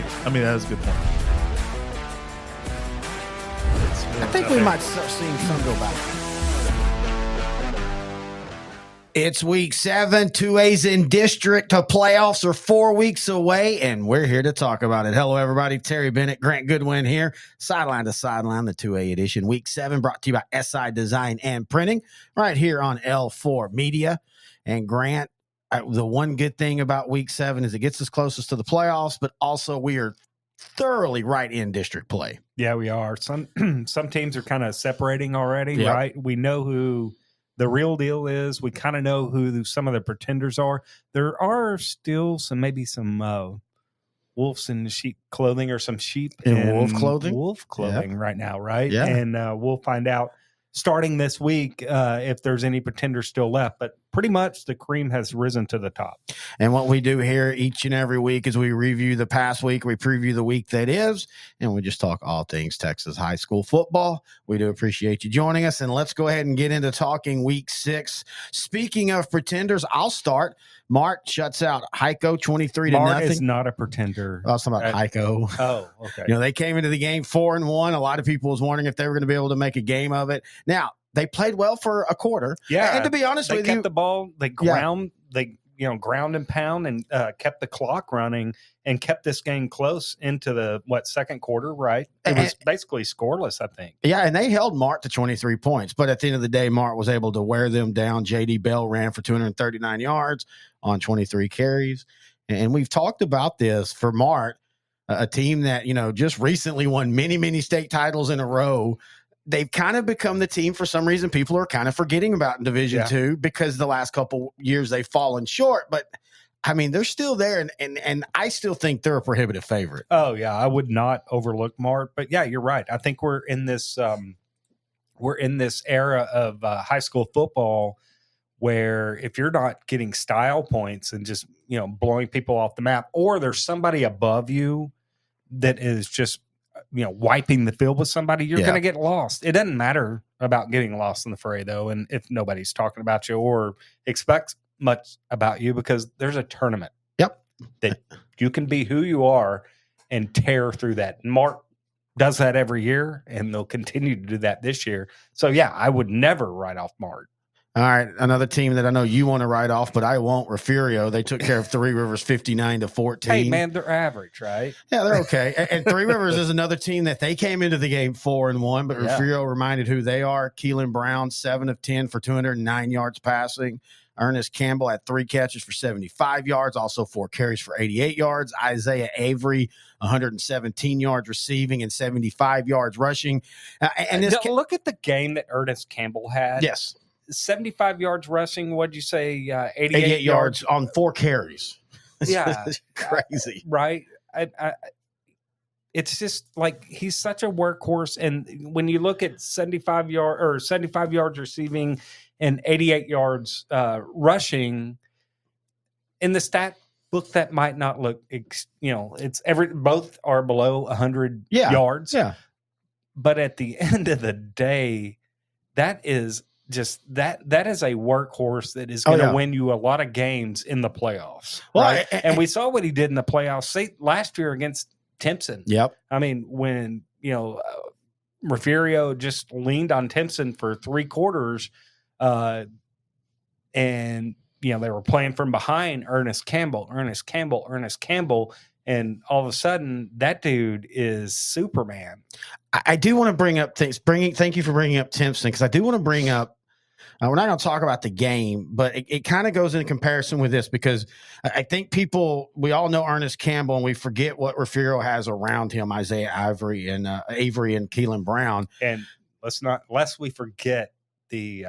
right. I mean, that is a good point. I think we might start seeing some go back. It's week 7. 2A's in district. The playoffs are 4 weeks away, and we're here to talk about it. Hello, everybody. Terry Bennett, Grant Goodwin here. Sideline to Sideline, the 2A edition. Week 7 brought to you by SI Design and Printing right here on L4 Media. And Grant, the one good thing about week 7 is it gets us closest to the playoffs, but also we are thoroughly right in district play. Yeah, we are. Some teams are kind of separating already, Yep. right? We know who the real deal is. We kind of know who some of the pretenders are. There are still maybe some wolves in sheep clothing or some sheep in wolf clothing right now, right? Yeah. And we'll find out starting this week if there's any pretenders still left. But pretty much the cream has risen to the top. And what we do here each and every week is we review the past week, we preview the week that is, and we just talk all things Texas high school football. We do appreciate you joining us, and let's go ahead and get into talking week 6. Speaking of pretenders, I'll start. Mart shuts out Hico 23-0. Mart is not a pretender. I was talking about Hico. Oh, okay. They came into the game 4-1. A lot of people was wondering if they were going to be able to make a game of it. Now, they played well for a quarter. Yeah. And to be honest with you, they kept the ball, they ground and pound and kept the clock running and kept this game close into the second quarter, right? It was basically scoreless, I think. Yeah, and they held Mart to 23 points, but at the end of the day, Mart was able to wear them down. JD Bell ran for 239 yards on 23 carries. And we've talked about this for Mart, a team that, just recently won many, many state titles in a row. They've kind of become the team for some reason people are kind of forgetting about in Division II because the last couple years they've fallen short. But, I mean, they're still there, and I still think they're a prohibitive favorite. Oh, yeah, I would not overlook Mart. But, yeah, you're right. I think we're in this era of high school football where if you're not getting style points and just, blowing people off the map, or there's somebody above you that is just wiping the field with somebody, you're going to get lost. It doesn't matter about getting lost in the fray, though, and if nobody's talking about you or expects much about you, because there's a tournament. Yep. That you can be who you are and tear through that. And Mart does that every year, and they'll continue to do that this year. So, yeah, I would never write off Mart. All right, another team that I know you want to write off, but I won't. Refugio, they took care of Three Rivers 59-14. Hey, man, they're average, right? Yeah, they're okay. And Three Rivers is another team that they came into the game 4-1, but Refugio reminded who they are. Keelan Brown, 7 of 10 for 209 yards passing. Ernest Campbell had 3 catches for 75 yards, also 4 carries for 88 yards. Isaiah Avery, 117 yards receiving and 75 yards rushing. Look at the game that Ernest Campbell had. Yes. 75 yards rushing. What'd you say? 88 yards on 4 carries. Yeah. Crazy. Right. It's just like he's such a workhorse. And when you look at 75 yards receiving and 88 yards rushing in the stat book, that might not look, both are below 100 yards. Yeah. But at the end of the day, that is just that is a workhorse that is going to win you a lot of games in the playoffs. Well, right? And we saw what he did in the playoffs last year against Timpson. Yep. I mean, when, Refugio just leaned on Timpson for 3 quarters and, they were playing from behind Ernest Campbell. And all of a sudden, that dude is Superman. I do want to bring up things. Thank you for bringing up Timpson, because I do want to bring up. We're not going to talk about the game, but it kind of goes in comparison with this, because I think we all know Ernest Campbell, and we forget what Refugio has around him, Isaiah Avery and Keelan Brown. And lest we forget the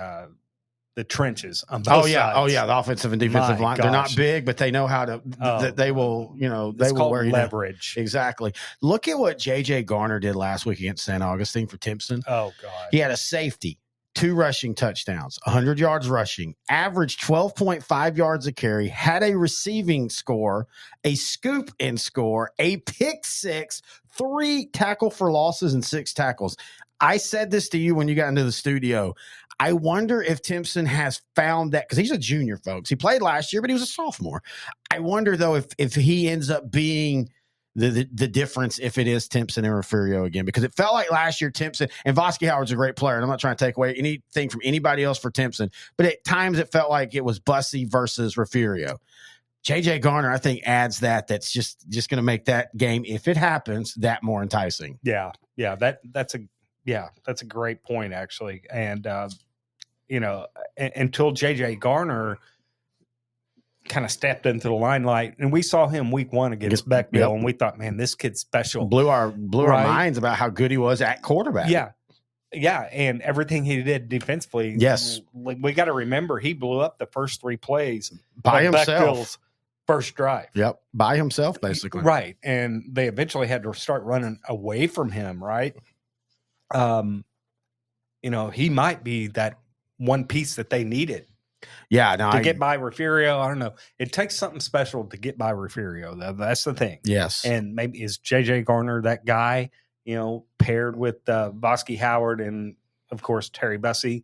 trenches on both sides. Oh yeah, the offensive and defensive line. Gosh. They're not big, but they know how to. They will, they will wear you down. Leverage. Exactly. Look at what J.J. Garner did last week against St. Augustine for Timpson. Oh God, he had a safety, 2 rushing touchdowns, 100 yards rushing, averaged 12.5 yards a carry, had a receiving score, a scoop in score, a pick 6, 3 tackle for losses, and 6 tackles. I said this to you when you got into the studio. I wonder if Timpson has found that, because he's a junior, folks. He played last year, but he was a sophomore. I wonder, though, if he ends up being the difference if it is Timpson and Refugio again, because it felt like last year Timpson and Vosky Howard's a great player. And I'm not trying to take away anything from anybody else for Timpson, but at times it felt like it was Bussy versus Refugio. JJ Garner, I think, adds that's just going to make that game, if it happens, that more enticing. Yeah. That's a great point, actually. And until JJ Garner kind of stepped into the limelight, and we saw him week 1 against Beckville, and we thought, man, this kid's special. Blew our minds about how good he was at quarterback. Yeah, and everything he did defensively. Yes, we got to remember he blew up the first 3 plays by himself. Beckville's first drive. Yep, by himself, basically. Right, and they eventually had to start running away from him. Right, he might be that one piece that they needed. Yeah, to get by Refugio, I don't know. It takes something special to get by Refugio. That's the thing. Yes, and maybe is JJ Garner that guy? Paired with Vosky Howard and of course Terry Bussey.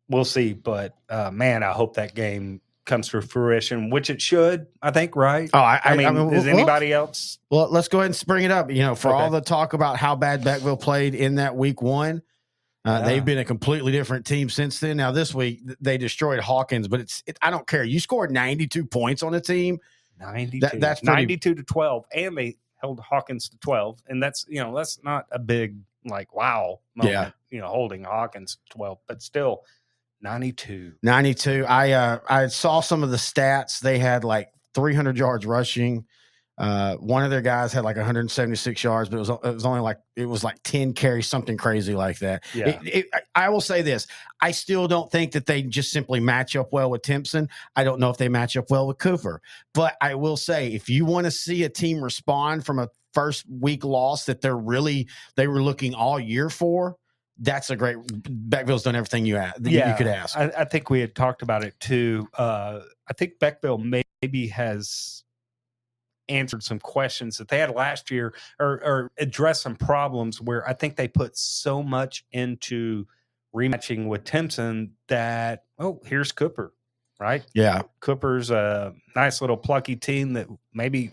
We'll see, but man, I hope that game comes to fruition, which it should. I think, right? Oh, I mean, is anybody else? Well, let's go ahead and bring it up. For all the talk about how bad Beckville played in that week 1. They've been a completely different team since then. Now, this week, they destroyed Hawkins, but I don't care. You scored 92 points on a team. 92. That's 92 to 12, and they held Hawkins to 12. And that's not a big, wow moment, holding Hawkins to 12, but still 92. 92. I saw some of the stats. They had 300 yards rushing. One of their guys had 176 yards, but it was only 10 carries, something crazy like that. Yeah. I will say this. I still don't think that they just simply match up well with Timpson. I don't know if they match up well with Cooper, but I will say, if you want to see a team respond from a first week loss that they were looking all year for, that's a great. Beckville's done everything you could ask. I think we had talked about it too. I think Beckville maybe has answered some questions that they had last year, or addressed some problems where I think they put so much into rematching with Timpson that, here's Cooper, right? Yeah. Cooper's a nice little plucky team that maybe,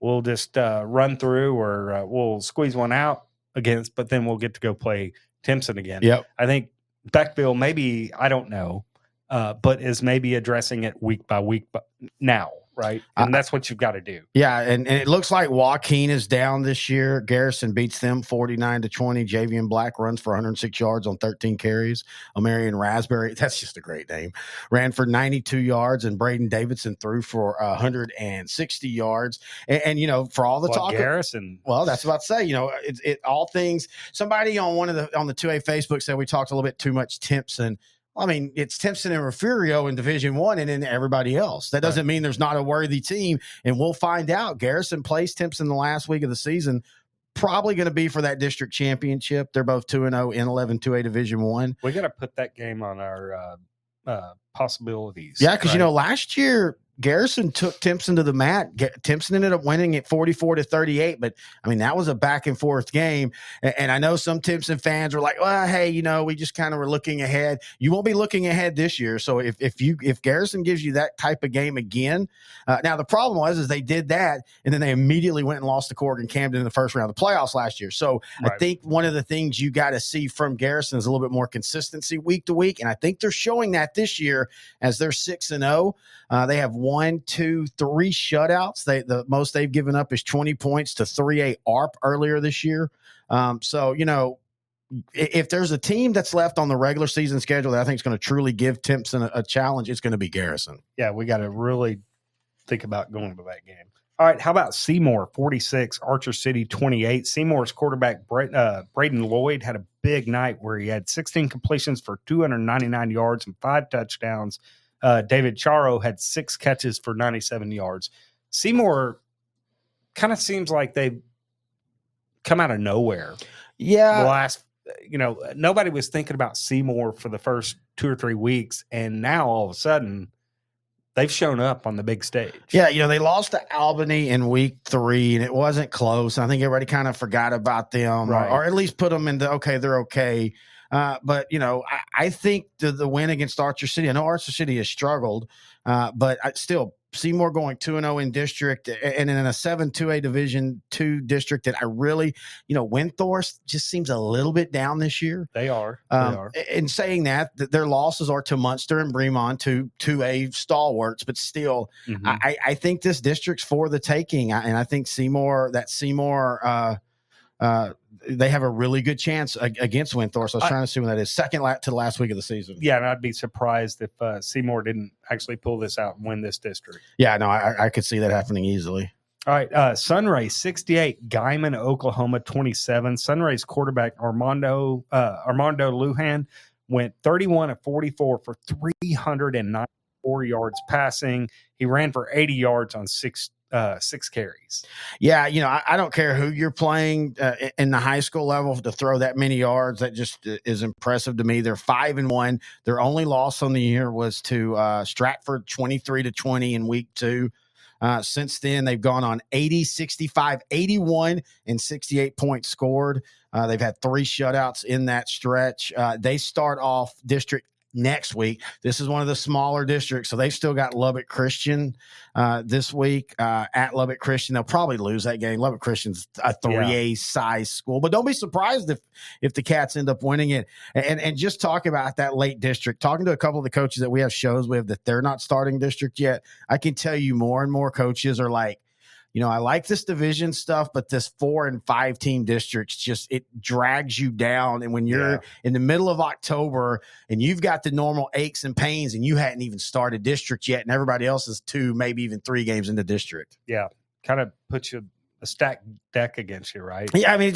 we'll just run through, or we'll squeeze one out against, but then we'll get to go play Timpson again. Yep. I think Beckville, maybe, I don't know, but is maybe addressing it week by week now. Right. And that's what you've got to do. Yeah. And it looks like Joaquin is down this year. Garrison beats them 49-20. Javian Black runs for 106 yards on 13 carries. Omarion Raspberry, that's just a great name, ran for 92 yards. And Braden Davidson threw for 160 yards. And for all the talk. Garrison. Well, that's about to say, it all things. Somebody on the 2A Facebook said we talked a little bit too much Timpson. I mean, it's Timpson and Refugio in Division 1 and then everybody else. That doesn't mean there's not a worthy team, and we'll find out. Garrison plays Timpson the last week of the season, probably going to be for that district championship. They're both 2-0 in 11 2A Division 1. We got to put that game on our possibilities. Yeah, because, last year Garrison took Timpson to the mat. Timpson ended up winning at 44-38, but I mean, that was a back and forth game. And I know some Timpson fans were like, well, hey, we just kind of were looking ahead. You won't be looking ahead this year. So if Garrison gives you that type of game again, now the problem is they did that, and then they immediately went and lost to Corrigan Camden in the first round of the playoffs last year. So right. I think one of the things you got to see from Garrison is a little bit more consistency week to week. And I think they're showing that this year as they're 6-0. They have 1, 2, 3 shutouts. The most they've given up is 20 points to 3A ARP earlier this year. So, if there's a team that's left on the regular season schedule that I think is going to truly give Timpson a challenge, it's going to be Garrison. Yeah, we got to really think about going to that game. All right, how about Seymour, 46, Archer City, 28. Seymour's quarterback, Braden Lloyd, had a big night where he had 16 completions for 299 yards and 5 touchdowns. David Charo had 6 catches for 97 yards. Seymour kind of seems like they've come out of nowhere. Yeah. The last, nobody was thinking about Seymour for the first 2 or 3 weeks, and now all of a sudden they've shown up on the big stage. Yeah, they lost to Albany in week 3, and it wasn't close. I think everybody kind of forgot about them, right. or at least put them into, okay, they're okay. But, I think the win against Archer City, I know Archer City has struggled, but still Seymour going 2-0 in district, and in a 7-2A Division II district that I really, Windthorst just seems a little bit down this year. They are. In saying that, their losses are to Munster and Bremond, to 2A stalwarts, but still, I think this district's for the taking, and I think Seymour, they have a really good chance against Windthorst. So I was trying to see when that is. Second to the last week of the season. Yeah, and I'd be surprised if Seymour didn't actually pull this out and win this district. Yeah, no, I could see that happening easily. All right, Sunray 68, Guyman, Oklahoma 27. Sunray's quarterback Armando Lujan went 31 of 44 for 394 yards passing. He ran for 80 yards on six carries. Yeah, I don't care who you're playing in the high school level to throw that many yards. That just is impressive to me. They're 5-1. Their only loss on the year was to Stratford, 23-20 in week 2. Since then, they've gone on 80, 65, 81, and 68 points scored. They've had 3 shutouts in that stretch. They start off district next week. This is one of the smaller districts, so they've still got Lubbock Christian this week at Lubbock Christian. They'll probably lose that game. Lubbock Christian's a 3A size school, but don't be surprised if the Cats end up winning it. And just talk about that late district, talking to a couple of the coaches that we have shows with that they're not starting district yet, I can tell you more and more coaches are like, I like this division stuff, but this 4 and 5 team districts it drags you down. And when you're in the middle of October and you've got the normal aches and pains and you hadn't even started district yet, and everybody else is 2, maybe even 3 games into district. Yeah. Kind of puts you a stacked deck against you, right? Yeah, I mean,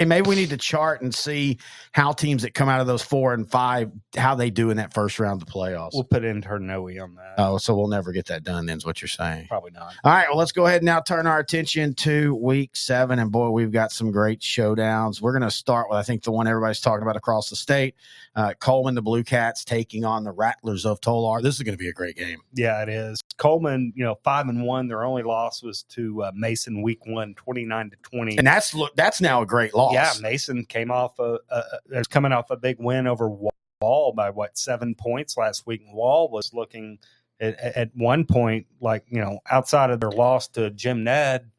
maybe we need to chart and see how teams that come out of those 4 and 5, how they do in that first round of the playoffs. We'll put Internoe on that. Oh, so we'll never get that done then is what you're saying. Probably not. All right, well, let's go ahead and now turn our attention to week 7. And boy, we've got some great showdowns. We're going to start with, I think, the one everybody's talking about across the state. Coleman, the Blue Cats, taking on the Rattlers of Tolar. This is going to be a great game. Yeah, it is. Coleman, 5-1. Their only loss was to Mason week 1, 29-20. And that's now a great loss. Yeah, Mason came off coming off a big win over Wall by 7 points last week. And Wall was looking at one point like, outside of their loss to Jim Ned.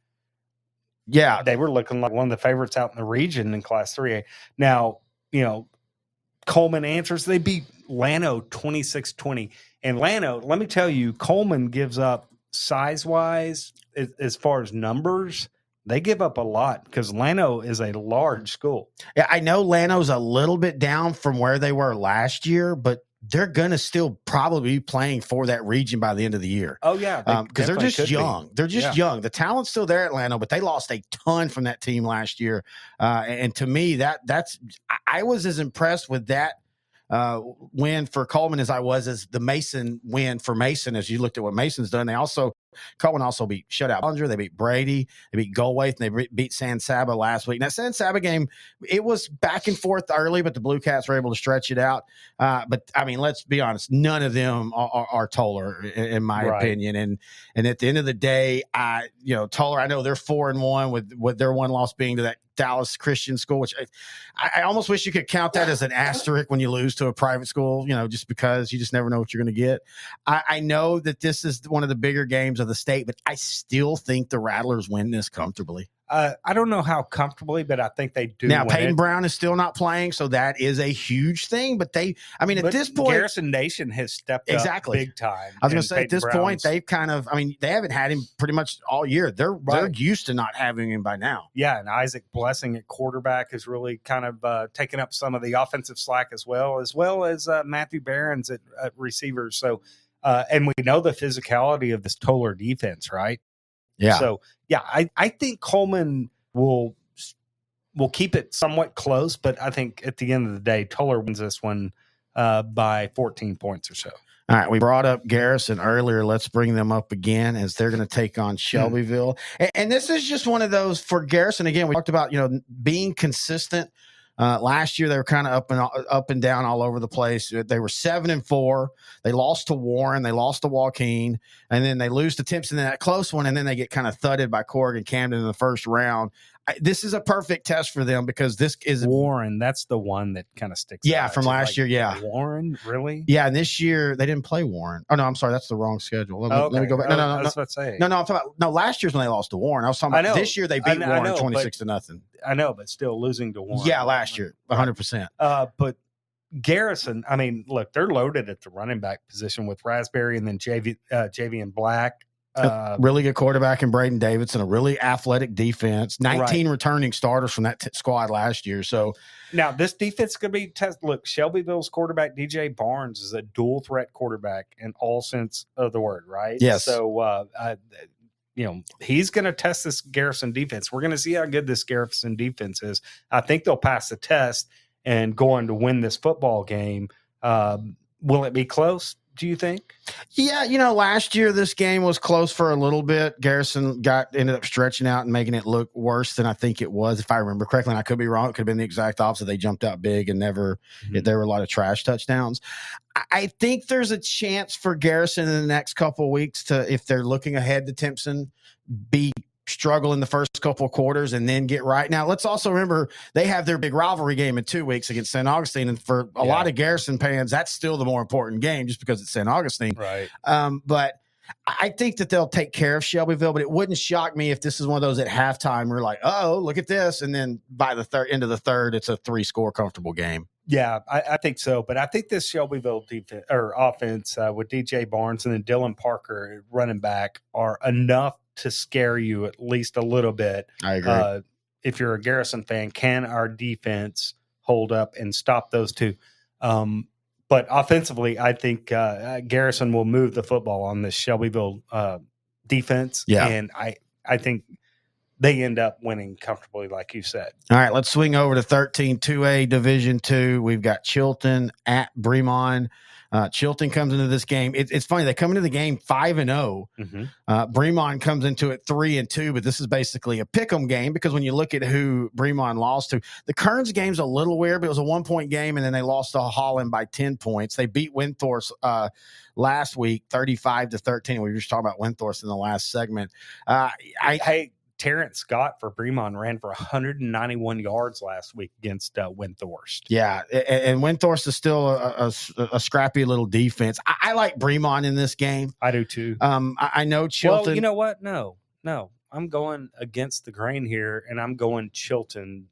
Yeah, they were looking like one of the favorites out in the region in Class 3A. Now, Coleman answers. They beat Llano 26-20. And Llano, let me tell you, Coleman gives up size-wise, as far as numbers, they give up a lot because Llano is a large school. Yeah, I know Llano's a little bit down from where they were last year, but they're going to still probably be playing for that region by the end of the year. Oh, yeah. Because they're just young. They're just young. The talent's still there at Llano, but they lost a ton from that team last year. And to me, I was as impressed with that win for Coleman as I was as the Mason win for Mason. As you looked at what Mason's done, Coleman also beat Shutout Bellinger. They beat Brady. They beat Goldwaite, and they beat San Saba last week. Now, San Saba game, it was back and forth early, but the Blue Cats were able to stretch it out. But, I mean, let's be honest. None of them are Tolar, in my opinion. And at the end of the day, Tolar, I know they're 4-1 with their one loss being to that Dallas Christian school, which I almost wish you could count that as an asterisk when you lose to a private school, just because you just never know what you're going to get. I know that this is one of the bigger games of the state, but I still think the Rattlers win this comfortably. I don't know how comfortably, but I think they do. Now, Peyton Brown is still not playing, so that is a huge thing. But at this point, Garrison Nation has stepped up big time. I was going to say, at this point, they've they haven't had him pretty much all year. They're used to not having him by now. Yeah, and Isaac Blessing at quarterback has really kind of taken up some of the offensive slack as well as Matthew Barons at receivers. So, and we know the physicality of this Tolar defense, right? Yeah. So, yeah, I think Coleman will keep it somewhat close, but I think at the end of the day, Tolar wins this one by 14 points or so. All right, we brought up Garrison earlier. Let's bring them up again as they're going to take on Shelbyville. And this is just one of those for Garrison. Again, we talked about, being consistent. Last year, they were kind of up and down all over the place. They were 7-4. They lost to Warren. They lost to Joaquin. And then they lose to Timpson in that close one. And then they get kind of thudded by Corrigan Camden in the first round. this is a perfect test for them because this is Warren. That's the one that kind of sticks. Yeah, out. from last year. Yeah, Warren, really? Yeah, and this year they didn't play Warren. Oh no, I'm sorry, that's the wrong schedule. Let me go back. No. I was about to say. No, I'm talking about last year's when they lost to Warren. I was talking about this year they beat Warren 26-0. I know, but still losing to Warren. Yeah, last year, 100%. But Garrison, I mean, look, they're loaded at the running back position with Raspberry and then JV and Black. A really good quarterback in Braden Davidson, a really athletic defense, 19 returning starters from that squad last year. So now this defense could be tested. Look, Shelbyville's quarterback, DJ Barnes, is a dual threat quarterback in all sense of the word, right? Yes. So, he's going to test this Garrison defense. We're going to see how good this Garrison defense is. I think they'll pass the test and go on to win this football game. Will it be close? Do you think? Yeah, last year this game was close for a little bit. Garrison ended up stretching out and making it look worse than I think it was, if I remember correctly. And I could be wrong. It could have been the exact opposite. They jumped out big and there were a lot of trash touchdowns. I think there's a chance for Garrison in the next couple of weeks to, if they're looking ahead to Timpson, struggle in the first couple of quarters and then get right. Now, let's also remember they have their big rivalry game in 2 weeks against St. Augustine. And for a lot of Garrison fans, that's still the more important game just because it's St. Augustine. Right. But I think that they'll take care of Shelbyville, but it wouldn't shock me if this is one of those at halftime we're like, oh, look at this. And then by the end of the third, it's a 3-score comfortable game. Yeah, I think so. But I think this Shelbyville defense or offense with DJ Barnes and then Dylan Parker running back are enough to scare you at least a little bit. I agree. If you're a Garrison fan, can our defense hold up and stop those two? But offensively, I think Garrison will move the football on this Shelbyville defense. Yeah. And I think they end up winning comfortably, like you said. All right, let's swing over to 2A Division II. We've got Chilton at Bremond. Chilton comes into this game. It's funny. They come into the game 5-0. Bremond comes into it 3-2, but this is basically a pick'em game because when you look at who Bremond lost to, the Kearns game's a little weird, but it was a 1-point game, and then they lost to Holland by 10 points. They beat Windthorst last week 35-13. We were just talking about Windthorst in the last segment. Terrence Scott for Bremond ran for 191 yards last week against Windthorst. Yeah, and Windthorst is still a scrappy little defense. I like Bremond in this game. I do too. I know Chilton. Well, you know what? No. I'm going against the grain here, and I'm going Chilton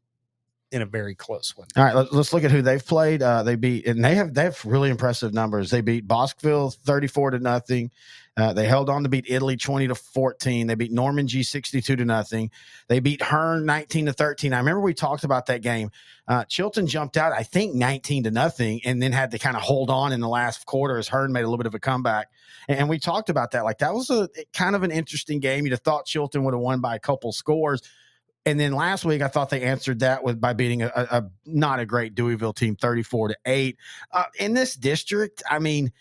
in a very close one. All right, let's look at who they've played. They beat, and they have really impressive numbers. They beat Bosqueville 34-0. They held on to beat Italy 20-14. They beat Norman G 62-0. They beat Hearn 19-13. I remember we talked about that game. Chilton jumped out, I think 19-0, and then had to kind of hold on in the last quarter as Hearn made a little bit of a comeback. And we talked about that. Like that was a kind of an interesting game. You'd have thought Chilton would have won by a couple scores. And then last week, I thought they answered that by beating a not a great Deweyville team 34-8. In this district, I mean,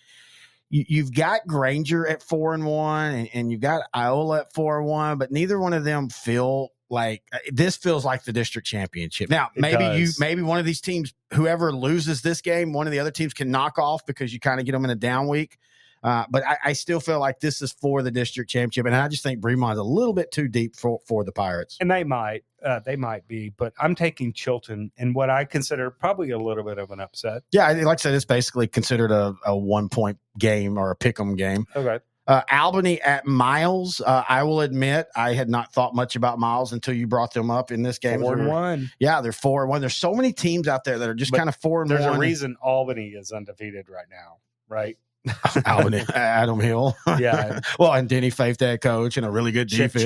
you've got Granger at 4-1, and you've got Iola at 4-1, but neither one of them feel like this feels like the district championship. Now, maybe one of these teams, whoever loses this game, one of the other teams can knock off because you kind of get them in a down week. But I still feel like this is for the district championship, and I just think Bremond's a little bit too deep for the Pirates. And they might be, but I'm taking Chilton in what I consider probably a little bit of an upset. Yeah, like I said, it's basically considered a 1-point game or a pick'em game. Okay. Albany at Miles. I will admit I had not thought much about Miles until you brought them up in this game. 4-1. Yeah, they're 4-1. There's so many teams out there that are just kind of 4-1. There's a reason Albany is undefeated right now, right? Albany, Adam Hill. Yeah. Well, and Denny Faith, that coach, and a really good Chip defense.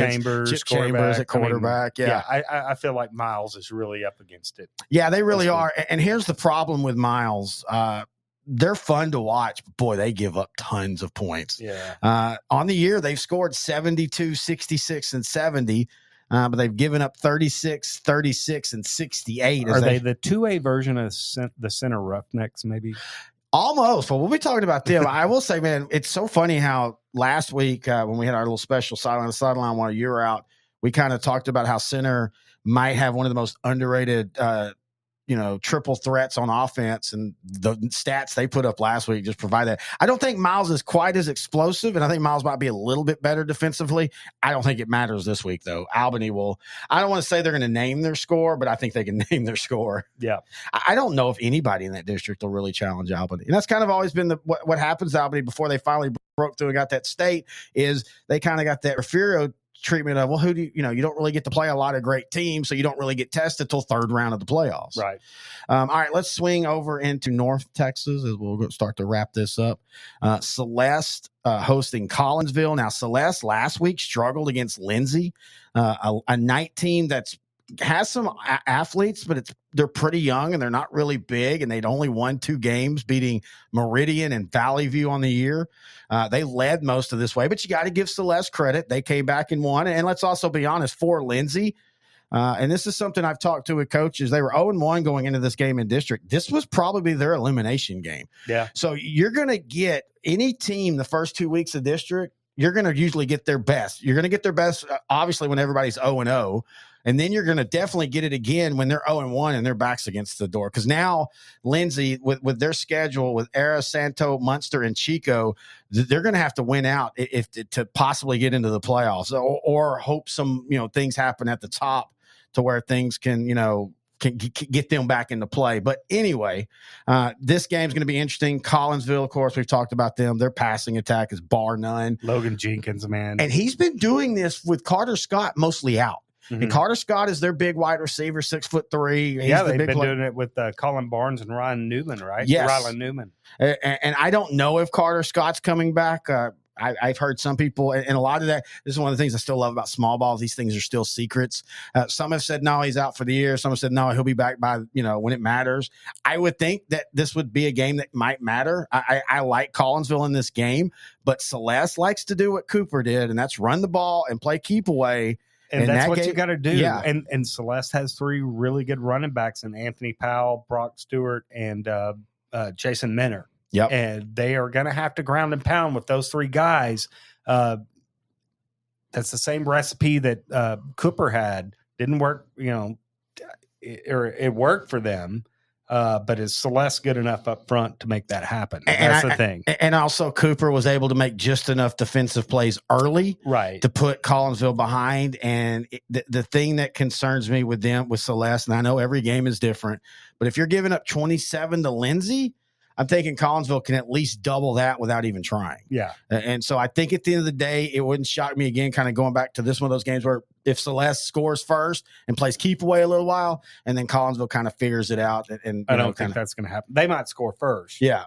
Chambers at quarterback. I feel like Miles is really up against it. Yeah, they really are. And here's the problem with Miles. They're fun to watch, but boy, they give up tons of points. Yeah. On the year, they've scored 72, 66, and 70. But they've given up 36, 36, and 68. Are they the 2A version of the Center Roughnecks, maybe? Almost. Well, we'll be talking about them. I will say, man, it's so funny how last week when we had our little special sideline while you were out, we kind of talked about how Center might have one of the most underrated triple threats on offense, and the stats they put up last week just provide that. I don't think Miles is quite as explosive, and I think Miles might be a little bit better defensively. I don't think it matters this week, though. Albany will – I don't want to say they're going to name their score, but I think they can name their score. Yeah. I don't know if anybody in that district will really challenge Albany. And that's kind of always been what happens to Albany before they finally broke through and got that state is they kind of got that Refugio treatment of, well, who do you don't really get to play a lot of great teams, so you don't really get tested till third round of the playoffs. Right. All right, let's swing over into North Texas as we'll start to wrap this up. Celeste hosting Collinsville. Now, Celeste last week struggled against Lindsay, a night team that's has some athletes, but they're pretty young and they're not really big, and they'd only won 2 games, beating Meridian and Valley View on the year. They led most of this way, but you got to give Celeste credit. They came back and won. And let's also be honest, for Lindsay, and this is something I've talked to with coaches, they were 0-1 going into this game in district. This was probably their elimination game. Yeah. So you're going to get any team the first 2 weeks of district, you're going to usually get their best. You're going to get their best, obviously, when everybody's 0-0. And then you're going to definitely get it again when they're 0-1 and their back's against the door. Because now Lindsay, with their schedule, with Era, Santo, Munster, and Chico, they're going to have to win out to possibly get into the playoffs, or hope some things happen at the top to where things can get them back into play. But anyway, this game's going to be interesting. Collinsville, of course, we've talked about them. Their passing attack is bar none. Logan Jenkins, man. And he's been doing this with Carter Scott mostly out. Mm-hmm. And Carter Scott is their big wide receiver, 6'3". They've been doing it with Colin Barnes and Ryan Newman, right? Yes. Rylan Newman. And I don't know if Carter Scott's coming back. I've heard some people, and a lot of that, this is one of the things I still love about small balls. These things are still secrets. Some have said, no, he's out for the year. Some have said, no, he'll be back by, when it matters. I would think that this would be a game that might matter. I like Collinsville in this game, but Celeste likes to do what Cooper did, and that's run the ball and play keep away. And that's what you got to do. Yeah. And Celeste has 3 really good running backs in Anthony Powell, Brock Stewart, and Jason Minner. Yep. And they are going to have to ground and pound with those 3 guys. That's the same recipe that Cooper had. Didn't work, it worked for them. But is Celeste good enough up front to make that happen? That's the thing. And also Cooper was able to make just enough defensive plays early, right, to put Collinsville behind. And the thing that concerns me with Celeste, and I know every game is different, but if you're giving up 27 to Lindsay, I'm thinking Collinsville can at least double that without even trying. Yeah. And so I think at the end of the day, it wouldn't shock me again, kind of going back to this one of those games where if Celeste scores first and plays keep away a little while, and then Collinsville kind of figures it out. And I don't think that's going to happen. They might score first. Yeah.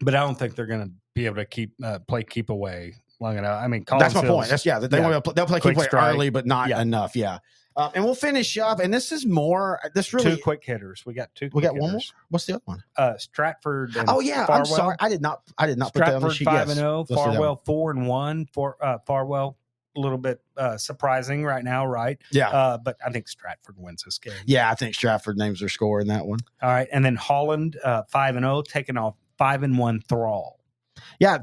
But I don't think they're going to be able to play keep away long enough. I mean, that's my point. They'll play keep away early, but not enough. Yeah. And we'll finish up. And this is more. This really 2 quick hitters. We got 2. We got one more. What's the other one? Stratford. And Farwell. I'm sorry. I did not put that on the sheet. 5-0. Farwell 4-1. Farwell a little bit surprising right now, right? Yeah. But I think Stratford wins this game. Yeah, I think Stratford names their score in that one. All right, and then Holland 5-0, taking off 5-1 Thrall. Yeah,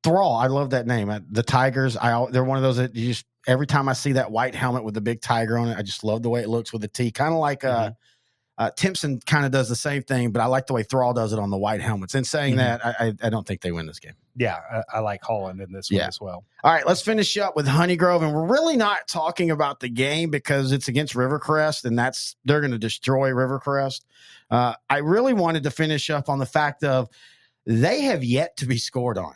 Thrall. I love that name. The Tigers. They're one of those that you just. Every time I see that white helmet with the big tiger on it, I just love the way it looks with the T. Kind of like Timpson kind of does the same thing, but I like the way Thrall does it on the white helmets. And saying that, I don't think they win this game. Yeah, I like Holland in this one as well. All right, let's finish up with Honeygrove. And we're really not talking about the game because it's against Rivercrest, and they're going to destroy Rivercrest. I really wanted to finish up on the fact of they have yet to be scored on.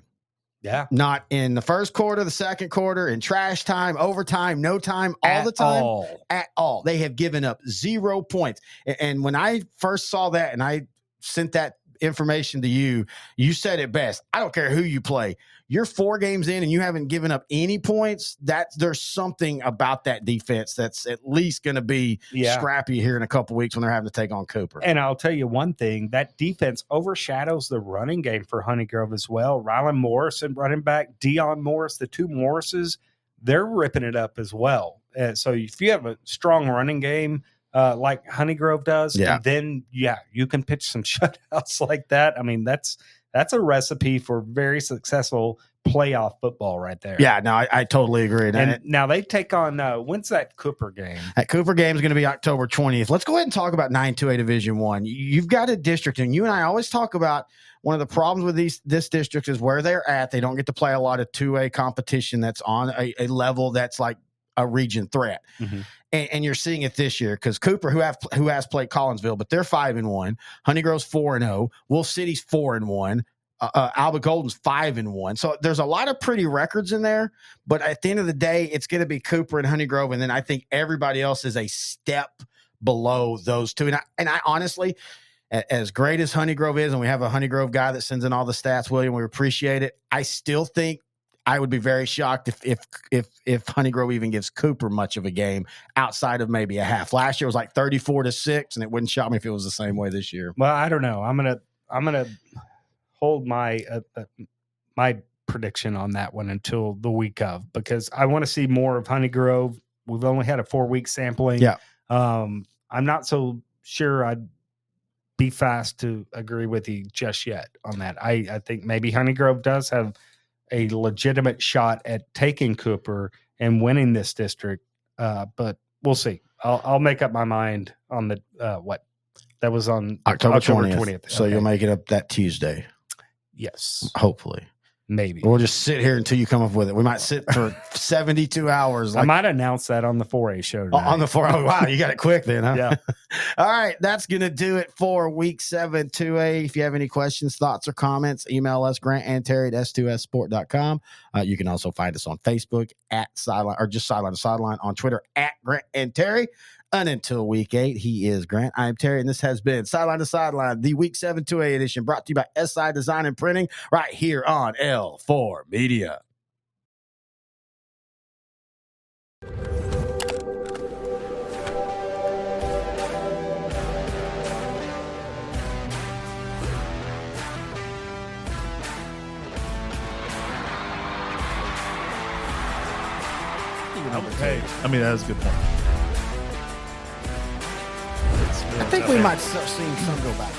Yeah. Not in the first quarter, the second quarter, in trash time, overtime, no time, the time. At all. They have given up 0 points. And when I first saw that and I sent that information to you, you said it best. I don't care who you play. You're 4 games in and you haven't given up any points. There's something about that defense that's at least going to be scrappy here in a couple weeks when they're having to take on Cooper. And I'll tell you one thing, that defense overshadows the running game for Honeygrove as well. Rylan Morrison, running back, Dion Morris, the 2 Morrises, they're ripping it up as well. So if you have a strong running game like Honeygrove does, then you can pitch some shutouts like that. I mean, that's That's a recipe for very successful playoff football right there. Yeah, no, I totally agree. And now they take on when's that Cooper game? That Cooper game is going to be October 20th. Let's go ahead and talk about 9-2A Division I. You've got a district, and you and I always talk about one of the problems with this district is where they're at. They don't get to play a lot of 2A competition that's on a level that's like a region threat. Mm-hmm. And you're seeing it this year because Cooper, who has played Collinsville, but they're 5-1. Honeygrove's 4-0. Wolf City's 4-1. Alba Golden's 5-1. So there's a lot of pretty records in there, but at the end of the day, it's going to be Cooper and Honeygrove, and then I think everybody else is a step below those two. And I honestly, as great as Honeygrove is, and we have a Honeygrove guy that sends in all the stats, William, we appreciate it. I still think I would be very shocked if Honeygrove even gives Cooper much of a game outside of maybe a half. Last year was like 34-6, and it wouldn't shock me if it was the same way this year. Well, I don't know. I'm gonna hold my my prediction on that one until the week of, because I want to see more of Honeygrove. We've only had a 4-week sampling. Yeah. I'm not so sure I'd be fast to agree with you just yet on that. I think maybe Honeygrove does have a legitimate shot at taking Cooper and winning this district, but we'll see. I'll make up my mind on the what that was on October 20th. So okay. You'll make it up that Tuesday. Yes, hopefully. Maybe we'll just sit here until you come up with it. We might sit for 72 hours. I might announce that on the 4A show tonight. On the 4A. Wow, you got it quick then, huh? Yeah. All right, that's going to do it for Week 7 2A. If you have any questions, thoughts, or comments, email us, Grant and Terry at s2ssport.com. You can also find us on Facebook at Sideline, or just Sideline to Sideline, on Twitter at Grant and Terry. And until Week 8, he is Grant. I am Terry, and this has been Sideline to Sideline, the Week 7 2A edition, brought to you by SI Design and Printing, right here on L4 Media. Hey, I mean, that was a good point. I think we might start seeing some go back.